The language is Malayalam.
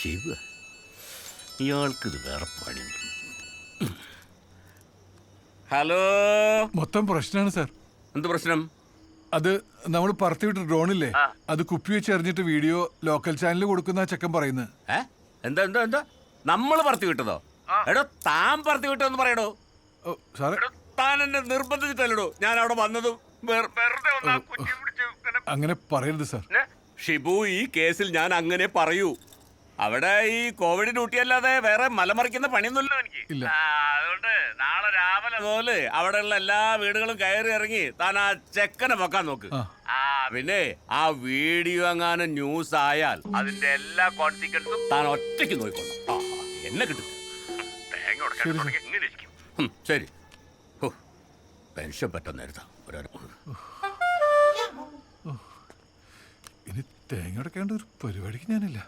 ശിവ ഇയാൾക്കിത് വേറെ പണിയുണ്ട്. ഹലോ, മൊത്തം പ്രശ്നമാണ് സാർ. എന്ത് പ്രശ്നം? അത് നമ്മൾ പറത്തിവിട്ട ഡ്രോണില്ലേ, അത് കുപ്പി വെച്ച് എറിഞ്ഞിട്ട് വീഡിയോ ലോക്കൽ ചാനലിൽ കൊടുക്കുന്ന ചെക്കൻ പറയുന്നത്. എന്താ എന്താ എന്താ നമ്മൾ പറത്തി വിട്ടതോ? എടോ താൻ പറത്തി വിട്ടതെന്ന് പറയടോ. സാറേ, താൻ എന്നെ നിർബന്ധിച്ചിട്ടല്ലോ ഞാൻ അവിടെ വന്നതും. അങ്ങനെ പറയരുത് സാർ. ഷിബു, ഈ കേസിൽ ഞാൻ അങ്ങനെ പറയൂ. അവിടെ ഈ കോവിഡ് ഡ്യൂട്ടി അല്ലാതെ വേറെ മലമറിക്കുന്ന പണിയൊന്നുമില്ല എനിക്ക്. അതുകൊണ്ട് നാളെ രാവിലെ പോലെ അവിടെയുള്ള എല്ലാ വീടുകളും കയറി ഇറങ്ങി താൻ ആ ചെക്കനെ വെക്കാൻ നോക്ക്. പിന്നെ ആ വീഡിയോ എങ്ങാനും ന്യൂസ് ആയാൽ അതിന്റെ എല്ലാ കോൺസിക്വൻസും താൻ ഒറ്റയ്ക്ക് നോക്കിക്കൊള്ളു. എന്നെ കിട്ടും. ശരി. പെൻഷൻ പറ്റാൻ നേരത്താ ഇനി തേങ്ങ അടക്കേണ്ട ഒരു പരിപാടിക്ക് ഞാനില്ല.